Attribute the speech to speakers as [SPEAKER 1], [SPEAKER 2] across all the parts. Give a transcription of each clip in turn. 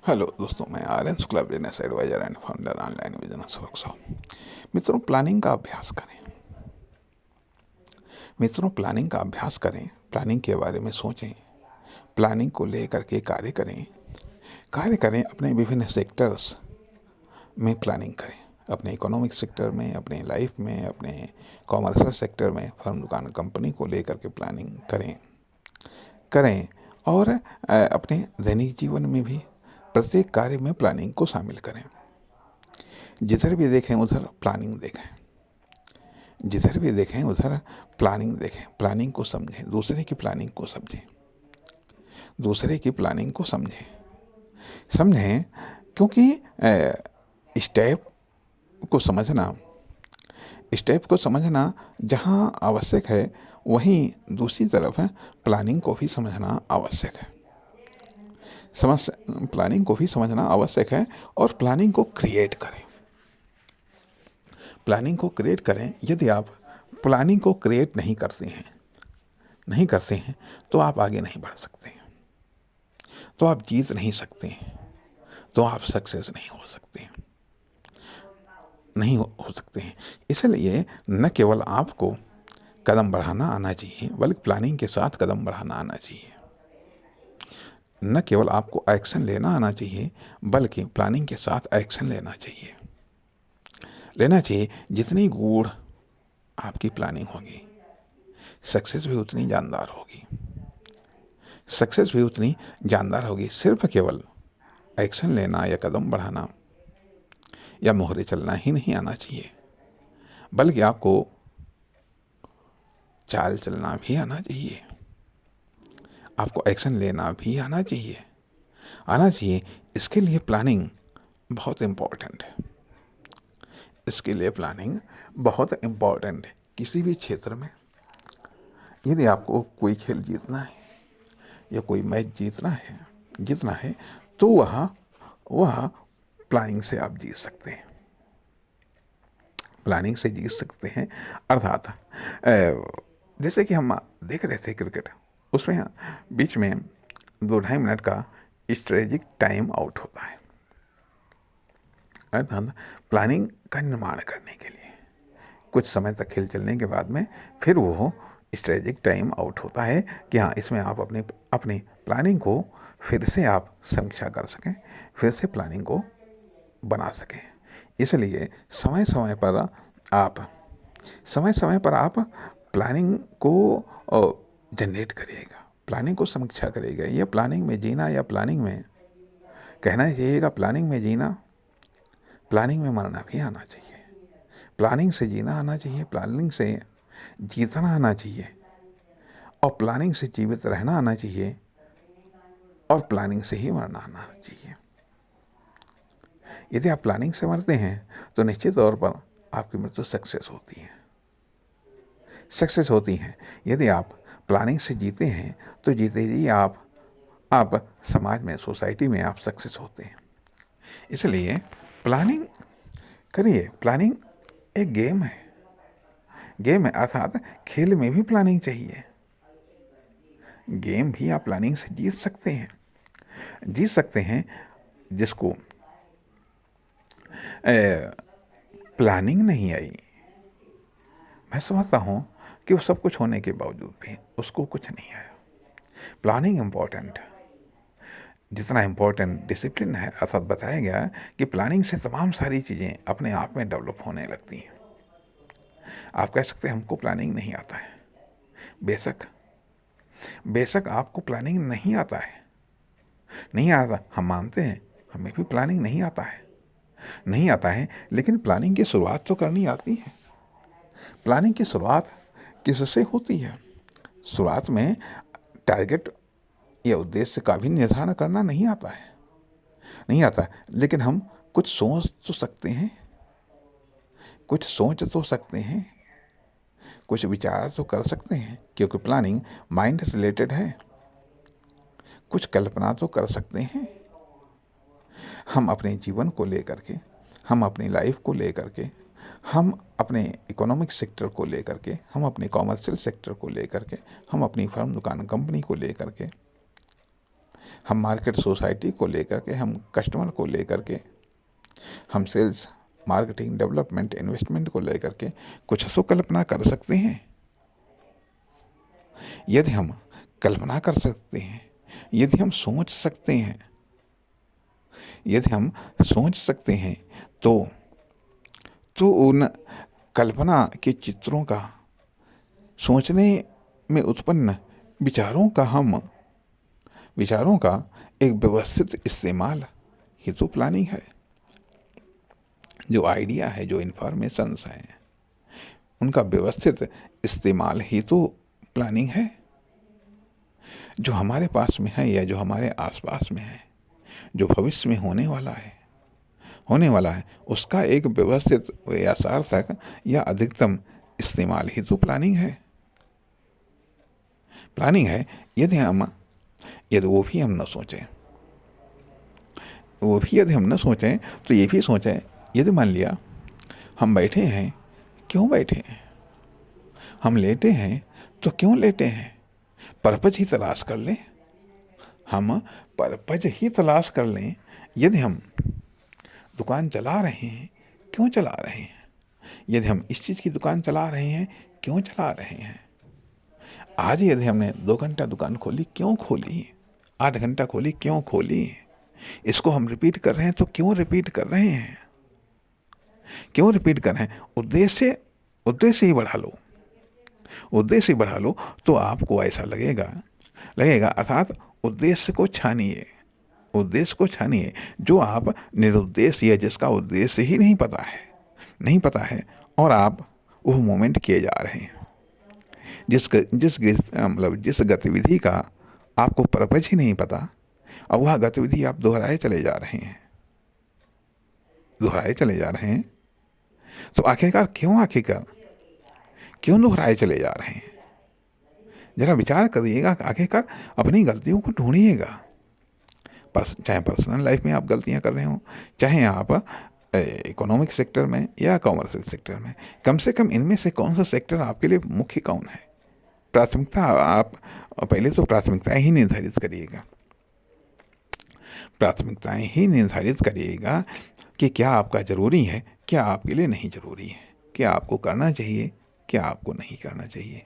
[SPEAKER 1] Hello दोस्तों, मैं Aryan club business adviser and founder online business workshop. मित्रों, प्लानिंग का अभ्यास करें। प्लानिंग का अभ्यास करें, प्लानिंग के बारे में सोचें, प्लानिंग को लेकर के कार्य करें अपने विभिन्न सेक्टर्स में प्लानिंग करें। अपने इकोनॉमिक सेक्टर में, अपने लाइफ में, अपने कॉमर्शियल सेक्टर में, फर्म, दुकान, कंपनी को लेकर के प्लानिंग करें करें और अपने दैनिक जीवन में भी प्रत्येक कार्य में प्लानिंग को शामिल करें। जिधर भी देखें उधर प्लानिंग देखें, जिधर भी देखें उधर प्लानिंग देखें। प्लानिंग को समझें, दूसरे की प्लानिंग को समझें, दूसरे की प्लानिंग को समझें क्योंकि स्टेप को समझना स्टेप को समझना जहाँ आवश्यक है, वहीं दूसरी तरफ प्लानिंग को भी समझना आवश्यक है। प्लानिंग को भी समझना आवश्यक है और प्लानिंग को क्रिएट करें। यदि आप प्लानिंग को क्रिएट नहीं करते हैं तो आप आगे नहीं बढ़ सकते हैं, तो आप जीत नहीं सकते हैं, तो आप सक्सेस नहीं हो सकते हैं। इसलिए न केवल आपको कदम बढ़ाना आना चाहिए, बल्कि प्लानिंग के साथ कदम बढ़ाना आना चाहिए। न केवल आपको एक्शन लेना आना चाहिए, बल्कि प्लानिंग के साथ एक्शन लेना चाहिए। जितनी गूढ़ आपकी प्लानिंग होगी, सक्सेस भी उतनी जानदार होगी। सिर्फ केवल एक्शन लेना या कदम बढ़ाना या मोहरे चलना ही नहीं आना चाहिए, बल्कि आपको चाल चलना भी आना चाहिए, आपको एक्शन लेना भी आना चाहिए। इसके लिए प्लानिंग बहुत इम्पोर्टेंट है। किसी भी क्षेत्र में यदि आपको कोई खेल जीतना है या कोई मैच जीतना है तो वह प्लानिंग से आप जीत सकते हैं। अर्थात जैसे कि हम देख रहे थे क्रिकेट, उसमें बीच में 2-2.5 मिनट का स्ट्रेटेजिक टाइम आउट होता है। अर्थात प्लानिंग का निर्माण करने के लिए कुछ समय तक खेल चलने के बाद में फिर वो स्ट्रेटेजिक टाइम आउट होता है कि हाँ, इसमें आप अपनी प्लानिंग को फिर से आप समीक्षा कर सकें, फिर से प्लानिंग को बना सकें। इसलिए समय समय पर आप प्लानिंग को जनरेट करिएगा, प्लानिंग को समीक्षा करिएगा। ये प्लानिंग में जीना या प्लानिंग में कहना चाहिएगा, प्लानिंग में जीना, प्लानिंग में मरना भी आना चाहिए। प्लानिंग से जीना आना चाहिए, प्लानिंग से जीतना आना चाहिए और प्लानिंग से जीवित रहना आना चाहिए और प्लानिंग से ही मरना आना चाहिए। यदि आप प्लानिंग से मरते हैं तो निश्चित तौर पर आपकी मृत्यु सक्सेस होती है। यदि आप प्लानिंग से जीते हैं तो जीते ही आप समाज में, सोसाइटी में आप सक्सेस होते हैं। इसलिए प्लानिंग करिए। प्लानिंग एक गेम है, अर्थात खेल में भी प्लानिंग चाहिए। गेम भी आप प्लानिंग से जीत सकते हैं। जिसको प्लानिंग नहीं आई, मैं समझता हूँ कि वो सब कुछ होने के बावजूद भी उसको कुछ नहीं आया। प्लानिंग इम्पोर्टेंट, जितना इम्पोर्टेंट डिसिप्लिन है। अर्थात बताया गया कि प्लानिंग से तमाम सारी चीज़ें अपने आप में डेवलप होने लगती हैं। आप कह सकते हैं हमको प्लानिंग नहीं आता है। बेशक आपको प्लानिंग नहीं आता हम मानते हैं, हमें भी प्लानिंग नहीं आता है, लेकिन प्लानिंग की शुरुआत तो करनी आती है। प्लानिंग की शुरुआत किससे होती है? शुरुआत में टारगेट या उद्देश्य का भी निर्धारण करना नहीं आता है, लेकिन हम कुछ सोच तो सकते हैं, कुछ विचार तो कर सकते हैं, क्योंकि प्लानिंग माइंड रिलेटेड है। कुछ कल्पना तो कर सकते हैं। हम अपने जीवन को लेकर के, हम अपनी लाइफ को लेकर के, हम अपने इकोनॉमिक सेक्टर को लेकर के, हम अपने कॉमर्शियल सेक्टर को लेकर के, हम अपनी फर्म, दुकान, कंपनी को लेकर के हम मार्केट सोसाइटी को लेकर के, हम कस्टमर को लेकर के, हम सेल्स, मार्केटिंग, डेवलपमेंट, इन्वेस्टमेंट को लेकर के कुछ तो कल्पना कर सकते हैं। यदि हम कल्पना कर सकते हैं, यदि हम सोच सकते हैं, यदि हम सोच सकते हैं तो उन कल्पना के चित्रों का, सोचने में उत्पन्न विचारों का एक व्यवस्थित इस्तेमाल ही तो प्लानिंग है। जो आइडिया है, जो इन्फॉर्मेशंस हैं, उनका व्यवस्थित इस्तेमाल ही तो प्लानिंग है। जो हमारे पास में है या जो हमारे आसपास में है, जो भविष्य में होने वाला है, उसका एक व्यवस्थित या सार्थक या अधिकतम इस्तेमाल ही तो प्लानिंग है। प्लानिंग है। यदि वो भी हम न सोचें, यदि हम न सोचें तो ये भी सोचें, यदि मान लिया हम बैठे हैं, क्यों बैठे हैं? हम लेटे हैं तो क्यों लेटे हैं? पर्पज ही तलाश कर लें। हम पर्पज ही तलाश कर लें। यदि हम दुकान चला रहे हैं, क्यों चला रहे हैं? यदि हम इस चीज़ की दुकान चला रहे हैं, क्यों चला रहे हैं? आज यदि हमने 2 घंटा दुकान खोली, क्यों खोली? 8 घंटा खोली, क्यों खोली? इसको हम रिपीट कर रहे हैं तो क्यों रिपीट कर रहे हैं? क्यों रिपीट कर रहे हैं? उद्देश्य ही बढ़ा लो। उद्देश्य बढ़ा लो तो आपको ऐसा लगेगा अर्थात उद्देश्य को छानिए। जो आप निरुद्देश्य या जिसका उद्देश्य ही नहीं पता है और आप वो मोमेंट किए जा रहे हैं, जिस गतिविधि का आपको पर्पज ही नहीं पता, और वह गतिविधि आप दोहराए चले जा रहे हैं। तो आखिरकार क्यों दोहराए चले जा रहे हैं? जरा विचार करिएगा। आखिरकार अपनी गलतियों को ढूंढिएगा। चाहे पर्सनल लाइफ में आप गलतियां कर रहे हो, चाहे आप इकोनॉमिक सेक्टर में या कॉमर्शियल सेक्टर में, कम से कम इनमें से कौन सा सेक्टर आपके लिए मुख्य कौन है? प्राथमिकता आप पहले तो प्राथमिकताएं ही निर्धारित करिएगा कि क्या आपका ज़रूरी है, क्या आपके लिए नहीं ज़रूरी है, क्या आपको करना चाहिए, क्या आपको नहीं करना चाहिए,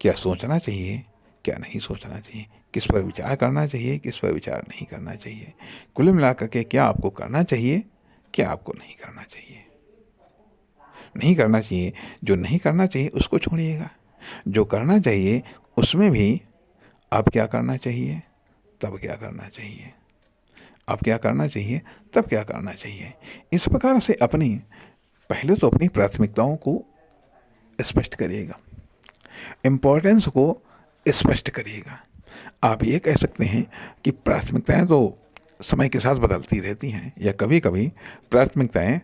[SPEAKER 1] क्या सोचना चाहिए, क्या नहीं सोचना चाहिए, किस पर विचार करना चाहिए, किस पर विचार नहीं करना चाहिए। कुल मिलाकर के क्या आपको करना चाहिए, क्या आपको नहीं करना चाहिए। जो नहीं करना चाहिए उसको छोड़िएगा। जो करना चाहिए उसमें भी अब क्या करना चाहिए, तब क्या करना चाहिए, तब क्या करना चाहिए। इस प्रकार से पहले तो अपनी प्राथमिकताओं को स्पष्ट करिएगा, इम्पोर्टेंस को स्पष्ट करिएगा। आप ये कह सकते हैं कि प्राथमिकताएं तो समय के साथ बदलती रहती हैं, या कभी कभी प्राथमिकताएं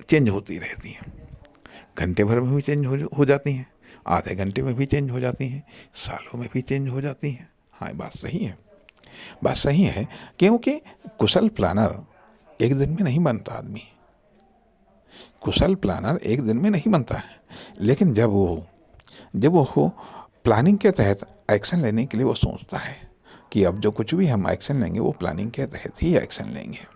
[SPEAKER 1] चेंज होती रहती हैं। घंटे भर में भी चेंज हो जाती हैं, आधे घंटे में भी चेंज हो जाती हैं, सालों में भी चेंज हो जाती हैं। हाँ, बात सही है, क्योंकि कुशल प्लानर एक दिन में नहीं बनता आदमी। है, लेकिन जब वो प्लानिंग के तहत एक्शन लेने के लिए वो सोचता है कि अब जो कुछ भी हम एक्शन लेंगे वो प्लानिंग के तहत ही एक्शन लेंगे।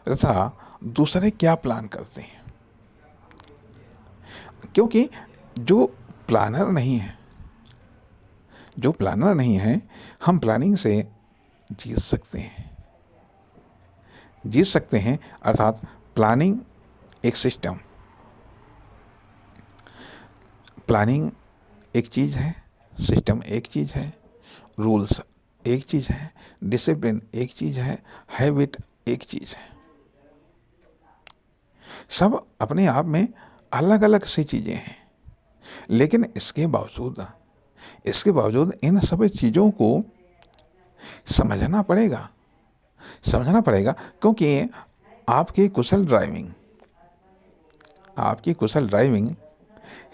[SPEAKER 1] तथा दूसरे क्या प्लान करते हैं, क्योंकि जो प्लानर नहीं है, हम प्लानिंग से जीत सकते हैं। अर्थात प्लानिंग एक सिस्टम, प्लानिंग एक चीज़ है, सिस्टम एक चीज़ है, रूल्स एक चीज़ है, डिसिप्लिन एक चीज़ है, हैबिट एक चीज़ है। सब अपने आप में अलग अलग सी चीज़ें हैं, लेकिन इसके बावजूद इन सभी चीज़ों को समझना पड़ेगा, क्योंकि आपकी कुशल ड्राइविंग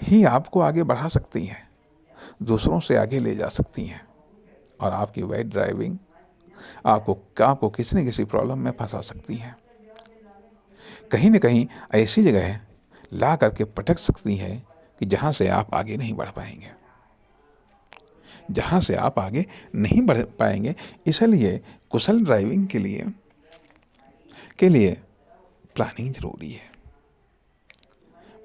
[SPEAKER 1] ही आपको आगे बढ़ा सकती है, दूसरों से आगे ले जा सकती है, और आपकी बैड ड्राइविंग आपको किसी न किसी प्रॉब्लम में फंसा सकती है। कहीं न कहीं ऐसी जगह ला करके पटक सकती है कि जहाँ से आप आगे नहीं बढ़ पाएंगे। जहाँ से आप आगे नहीं बढ़ पाएंगे। इसलिए कुशल ड्राइविंग के लिए प्लानिंग ज़रूरी है।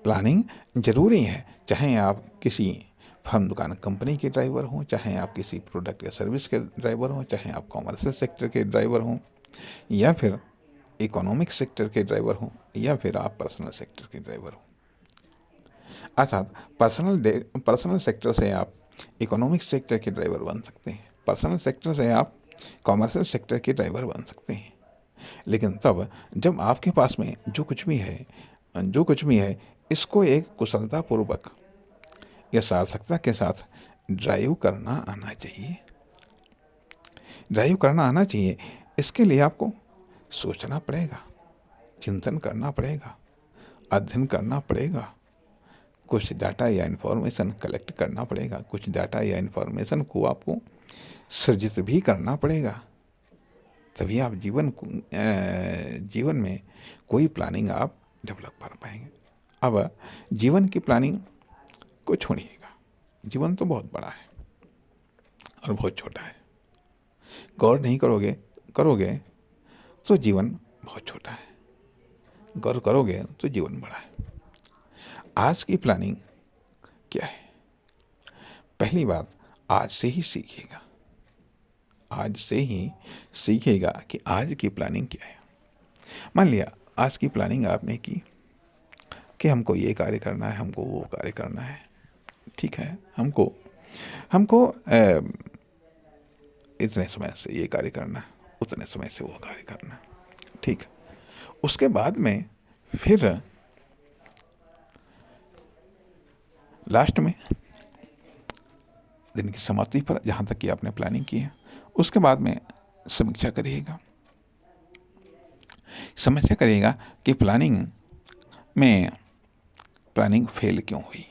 [SPEAKER 1] प्लानिंग ज़रूरी है, चाहे आप किसी फर्म दुकान कंपनी के ड्राइवर हों, चाहे आप किसी प्रोडक्ट या सर्विस के ड्राइवर हों, चाहे आप कॉमर्शियल सेक्टर के ड्राइवर हों, या फिर इकोनॉमिक सेक्टर के ड्राइवर हों, या फिर आप पर्सनल सेक्टर के ड्राइवर हों। अर्थात पर्सनल सेक्टर से आप इकोनॉमिक सेक्टर के ड्राइवर बन सकते हैं, पर्सनल सेक्टर से आप कॉमर्शियल सेक्टर के ड्राइवर बन सकते हैं। लेकिन तब जब आपके पास में जो कुछ भी है इसको एक कुशलतापूर्वक या सार्थकता के साथ ड्राइव करना आना चाहिए। इसके लिए आपको सोचना पड़ेगा, चिंतन करना पड़ेगा, अध्ययन करना पड़ेगा, कुछ डाटा या इन्फॉर्मेशन कलेक्ट करना पड़ेगा, कुछ डाटा या इन्फॉर्मेशन को आपको सृजित भी करना पड़ेगा। तभी आप जीवन में कोई प्लानिंग आप डेवलप कर पाएंगे। अब जीवन की प्लानिंग को छोड़िएगा, जीवन तो बहुत बड़ा है और बहुत छोटा है। गौर नहीं करोगे तो जीवन बहुत छोटा है, गौर करोगे तो जीवन बड़ा है। आज की प्लानिंग क्या है? पहली बात, आज से ही सीखेगा कि आज की प्लानिंग क्या है। मान लिया आज की प्लानिंग आपने की कि हमको ये कार्य करना है, हमको वो कार्य करना है, ठीक है, हमको इतने समय से ये कार्य करना है, उतने समय से वो कार्य करना है, ठीक। उसके बाद में फिर लास्ट में दिन की समाप्ति पर जहाँ तक कि आपने प्लानिंग की है, उसके बाद में समीक्षा करिएगा कि प्लानिंग फेल क्यों हुई,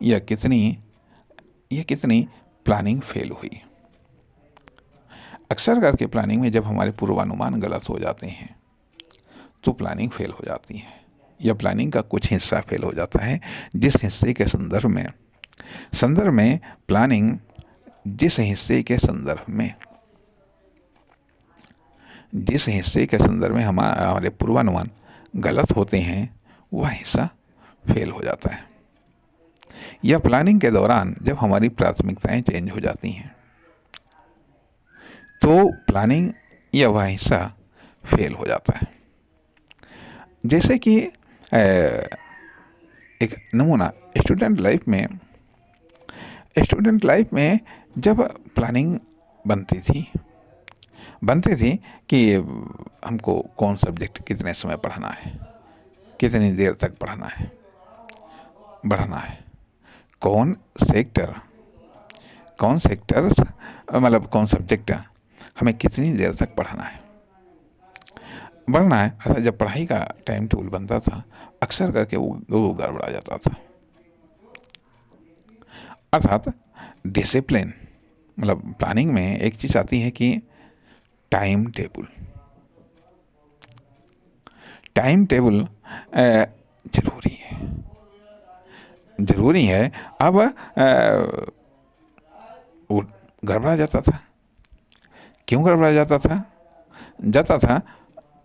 [SPEAKER 1] या कितनी प्लानिंग फेल हुई। अक्सर करके प्लानिंग में जब हमारे पूर्वानुमान गलत हो जाते हैं तो प्लानिंग फेल हो जाती है, या प्लानिंग का कुछ हिस्सा फेल हो जाता है। जिस हिस्से के संदर्भ में प्लानिंग जिस हिस्से के संदर्भ में हमारे पूर्वानुमान गलत होते हैं वह हिस्सा फेल हो जाता है। या प्लानिंग के दौरान जब हमारी प्राथमिकताएं चेंज हो जाती हैं तो प्लानिंग या वह हिस्सा फेल हो जाता है। जैसे कि एक नमूना स्टूडेंट लाइफ में जब प्लानिंग बनती थी कि हमको कौन सब्जेक्ट कितने समय पढ़ना है, कितनी देर तक पढ़ना है, कौन सब्जेक्ट हमें कितनी देर तक पढ़ना है। अर्थात जब पढ़ाई का टाइम टेबल बनता था, अक्सर करके वो गड़बड़ा जाता था। अर्थात डिसिप्लिन प्लानिंग में एक चीज़ आती है कि टाइम टेबल जरूरी है। अब वो गड़बड़ा जाता था। क्यों गड़बड़ा जाता था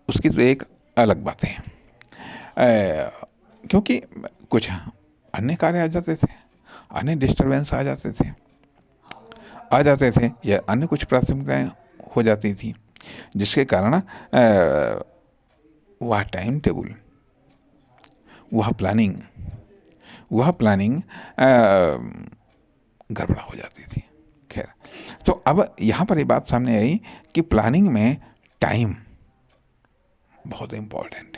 [SPEAKER 1] उसकी तो एक अलग बात है, क्योंकि कुछ अन्य कार्य आ जाते थे, अन्य डिस्टर्बेंस आ जाते थे या अन्य कुछ प्राथमिकताएं हो जाती थी, जिसके कारण वह टाइम टेबल, वह प्लानिंग गड़बड़ा हो जाती थी। खैर, तो अब यहाँ पर ये बात सामने आई कि प्लानिंग में टाइम बहुत इम्पोर्टेंट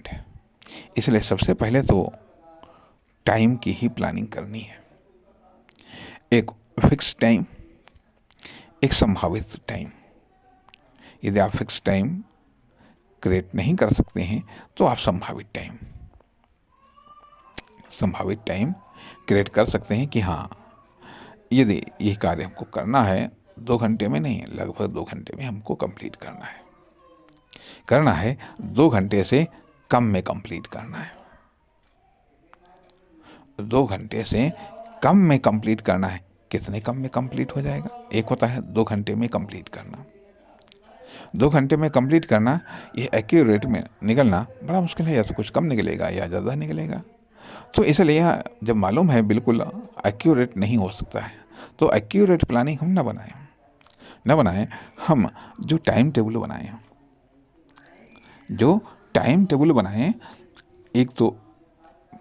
[SPEAKER 1] है। इसलिए सबसे पहले तो टाइम की ही प्लानिंग करनी है। एक फिक्स टाइम, एक संभावित टाइम। यदि आप फिक्स टाइम क्रिएट नहीं कर सकते हैं तो आप संभावित टाइम क्रिएट कर सकते हैं कि हाँ, यदि ये कार्य हमको करना है 2 घंटे में नहीं, लगभग 2 घंटे में हमको कंप्लीट करना है 2 घंटे से कम में कंप्लीट करना है। 2 घंटे से कम में कंप्लीट करना है, कितने कम में कंप्लीट हो जाएगा? एक होता है 2 घंटे में कंप्लीट करना, 2 घंटे में कंप्लीट करना, ये एक्यूरेट में निकलना बड़ा मुश्किल है। या तो कुछ कम निकलेगा या ज़्यादा निकलेगा। तो इसलिए यह जब मालूम है बिल्कुल एक्यूरेट नहीं हो सकता है, तो एक्यूरेट प्लानिंग हम न बनाएं। हम जो टाइम टेबल बनाएं, एक तो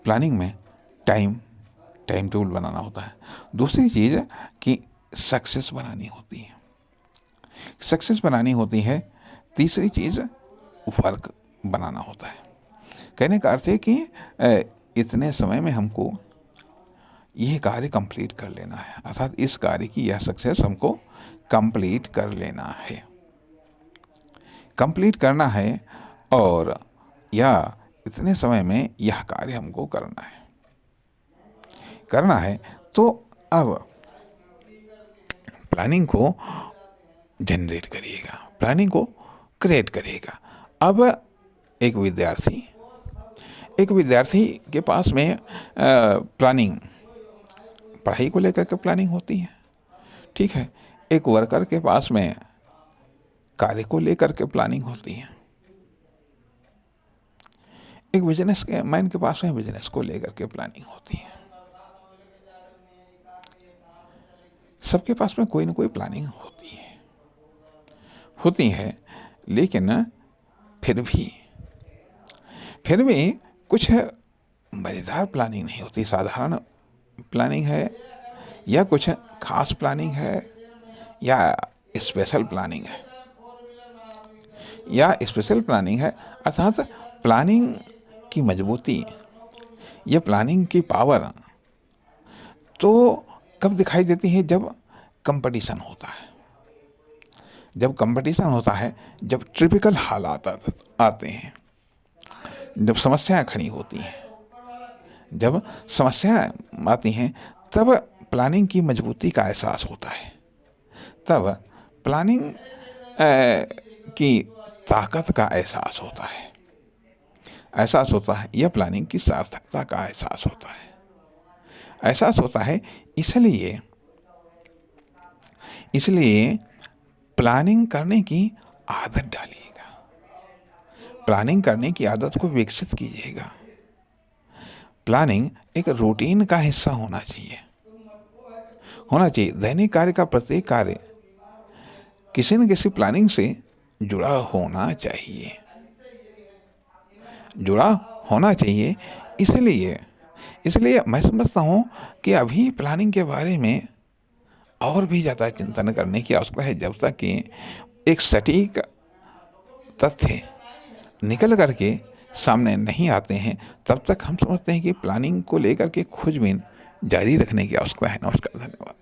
[SPEAKER 1] प्लानिंग में टाइम टेबल बनाना होता है। दूसरी चीज़ कि सक्सेस बनानी होती है। तीसरी चीज़ वर्क बनाना होता है। कहने का अर्थ है कि इतने समय में हमको यह कार्य कंप्लीट कर लेना है, अर्थात इस कार्य की यह सक्सेस हमको कंप्लीट कर लेना है, कंप्लीट करना है, और या इतने समय में यह कार्य हमको करना है। तो अब प्लानिंग को जनरेट करिएगा, प्लानिंग को क्रिएट करिएगा। अब एक विद्यार्थी के पास में प्लानिंग, पढ़ाई को लेकर के प्लानिंग होती है, ठीक है। एक वर्कर के पास में कार्य को लेकर के प्लानिंग होती है। एक बिजनेस के मैन के पास में बिजनेस को लेकर के प्लानिंग होती है। सबके पास में कोई ना कोई प्लानिंग होती है, लेकिन फिर भी कुछ मज़ेदार प्लानिंग नहीं होती। साधारण प्लानिंग है, या कुछ खास प्लानिंग है, या स्पेशल प्लानिंग है। अर्थात प्लानिंग की मजबूती या प्लानिंग की पावर तो कब दिखाई देती है? जब कंपटीशन होता है, जब ट्रिपिकल हालात आते हैं, जब समस्याएं खड़ी होती हैं, जब समस्याएं आती हैं, तब प्लानिंग की मजबूती का एहसास होता है। तब प्लानिंग की ताकत का एहसास होता है, यह प्लानिंग की सार्थकता का एहसास होता है। इसलिए प्लानिंग करने की आदत डालिएगा, प्लानिंग करने की आदत को विकसित कीजिएगा। प्लानिंग एक रूटीन का हिस्सा होना चाहिए। दैनिक कार्य का प्रत्येक कार्य किसी न किसी प्लानिंग से जुड़ा होना चाहिए। इसलिए मैं समझता हूँ कि अभी प्लानिंग के बारे में और भी ज़्यादा चिंतन करने की आवश्यकता है। जब तक कि एक सटीक तथ्य निकल करके सामने नहीं आते हैं, तब तक हम समझते हैं कि प्लानिंग को लेकर के खोजबीन जारी रखने की आवश्यकता है। नमस्कार, धन्यवाद।